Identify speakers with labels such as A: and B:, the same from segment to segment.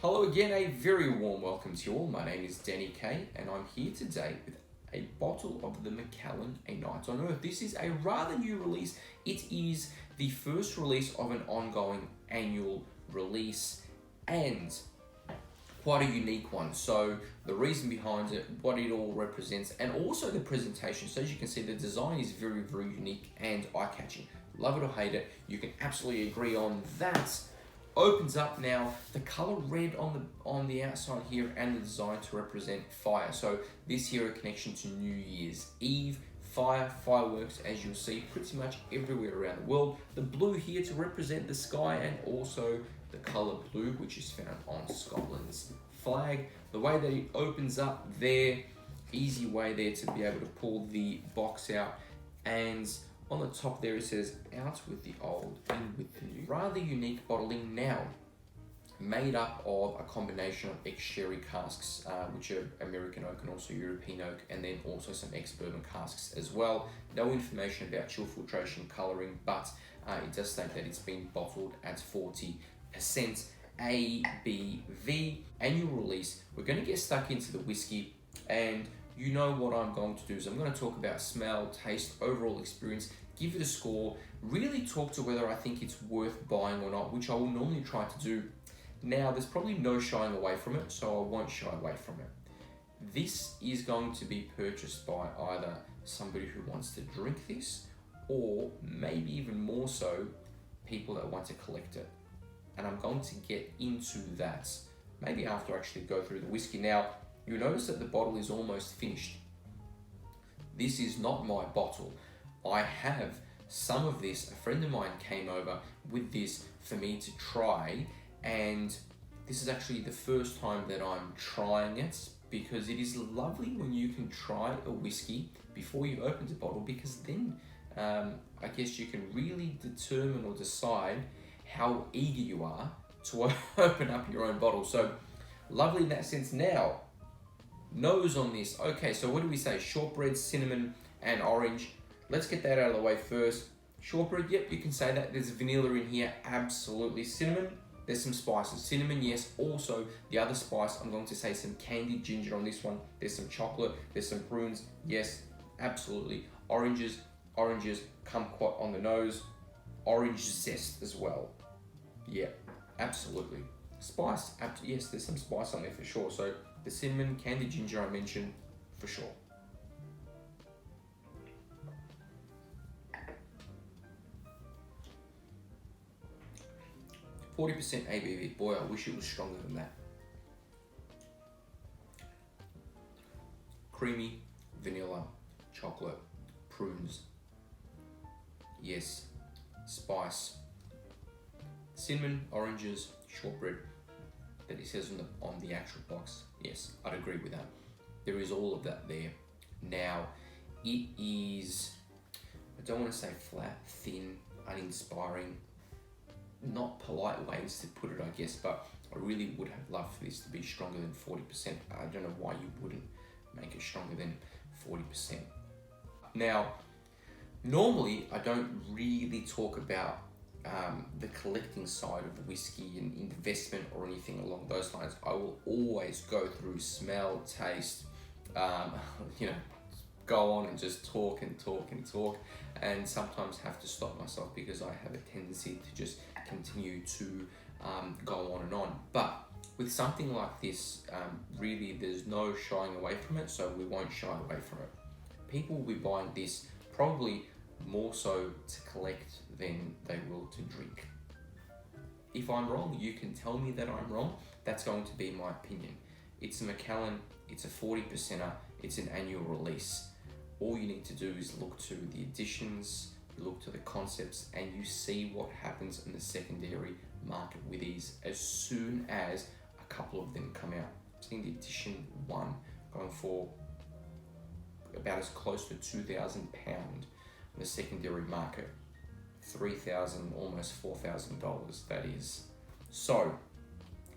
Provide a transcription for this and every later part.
A: Hello again, a very warm welcome to you all. My name is Deni Kay and I'm here today with a bottle of the Macallan, A Night on Earth. This is a rather new release. It is the first release of an ongoing annual release and quite a unique one. So the reason behind it, what it all represents, and also the presentation. So as you can see, the design is very, very unique and eye-catching. Love it or hate it, you can absolutely agree on that. Opens up now, the color red on the outside here, and the design to represent fire. So this here a connection to New Year's Eve, fireworks, as you'll see pretty much everywhere around the world. The blue here to represent the sky, and also the color blue, which is found on Scotland's flag. The way that it opens up there, easy way there to be able to pull the box out, and on the top there it says out with the old, in with the new. Rather unique bottling now, made up of a combination of ex-sherry casks, which are American oak and also European oak, and then also some ex-bourbon casks as well. No information about chill filtration, colouring, but it does state that it's been bottled at 40% ABV. Annual release. We're going to get stuck into the whiskey, and you know what I'm going to do is I'm going to talk about smell, taste, overall experience, give it a score, really talk to whether I think it's worth buying or not, which I will normally try to do. Now, there's probably no shying away from it, so I won't shy away from it. This is going to be purchased by either somebody who wants to drink this, or maybe even more so, people that want to collect it. And I'm going to get into that maybe after I actually go through the whiskey. Now, you'll notice that the bottle is almost finished. This is not my bottle. I have some of this. A friend of mine came over with this for me to try, and this is actually the first time that I'm trying it, because it is lovely when you can try a whiskey before you open the bottle, because then I guess you can really determine or decide how eager you are to open up your own bottle. So lovely in that sense. Now, nose on this. Okay, so what do we say? Shortbread, cinnamon, and orange. Let's get that out of the way first. Shortbread, yep, you can say that. There's vanilla in here, absolutely. Cinnamon, there's some spices. Cinnamon, yes. Also, the other spice, I'm going to say some candied ginger on this one. There's some chocolate, there's some prunes, yes, absolutely. Oranges come quite on the nose. Orange zest as well. Yeah, absolutely. Spice, yes, there's some spice on there for sure. So the cinnamon, candied ginger I mentioned for sure. %40 ABV. Boy, I wish it was stronger than that. Creamy, vanilla, chocolate, prunes. Yes, spice. Cinnamon, oranges, shortbread that it says on the actual box. Yes, I'd agree with that. There is all of that there. Now, it is, I don't want to say flat, thin, uninspiring, not polite ways to put it, I guess, but I really would have loved for this to be stronger than 40%. I don't know why you wouldn't make it stronger than 40%. Now, normally I don't really talk about the collecting side of whiskey and investment or anything along those lines. I will always go through smell, taste, go on and just talk, and sometimes have to stop myself because I have a tendency to just continue to go on and on. But with something like this, really there's no shying away from it, so we won't shy away from it. People will be buying this probably more so to collect than they will to drink. If I'm wrong, you can tell me that I'm wrong. That's going to be my opinion. It's a Macallan, it's a 40%er, it's an annual release. All you need to do is look to the additions, you look to the concepts, and you see what happens in the secondary market with these as soon as a couple of them come out. I've seen the edition 1 going for about as close to £2,000 in the secondary market. $3,000, almost $4,000, that is. So,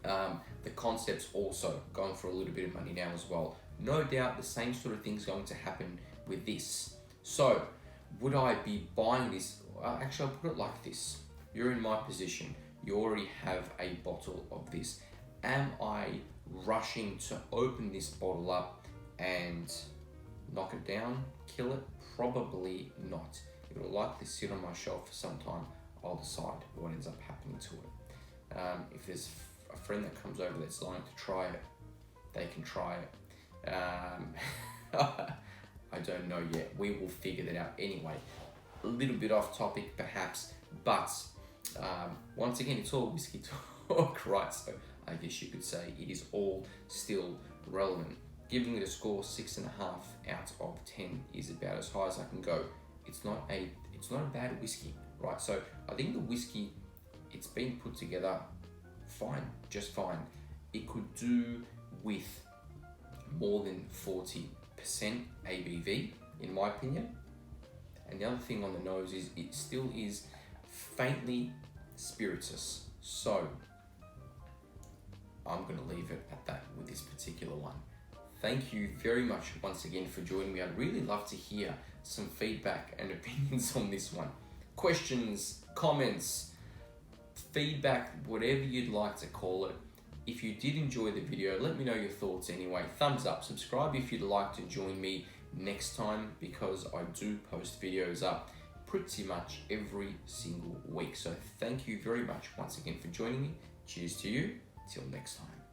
A: the concepts also going for a little bit of money now as well. No doubt the same sort of thing's going to happen with this. So, would I be buying this? Actually, I'll put it like this. You're in my position. You already have a bottle of this. Am I rushing to open this bottle up and knock it down, kill it? Probably not. It will likely sit on my shelf for some time. I'll decide what ends up happening to it. If there's a friend that comes over that's dying to try it, they can try it. I don't know yet. We will figure that out anyway. A little bit off topic perhaps, but once again, it's all whiskey talk, right? So I guess you could say it is all still relevant. Giving it a score 6.5 out of 10 is about as high as I can go. It's not a bad whiskey, right? So I think the whiskey, it's been put together fine, just fine. It could do with more than 40% ABV, in my opinion. And the other thing on the nose is it still is faintly spirituous. So I'm going to leave it at that with this particular one. Thank you very much once again for joining me. I'd really love to hear some feedback and opinions on this one. Questions, comments, feedback, whatever you'd like to call it. If you did enjoy the video, let me know your thoughts anyway. Thumbs up, subscribe if you'd like to join me next time, because I do post videos up pretty much every single week. So thank you very much once again for joining me. Cheers to you. Till next time.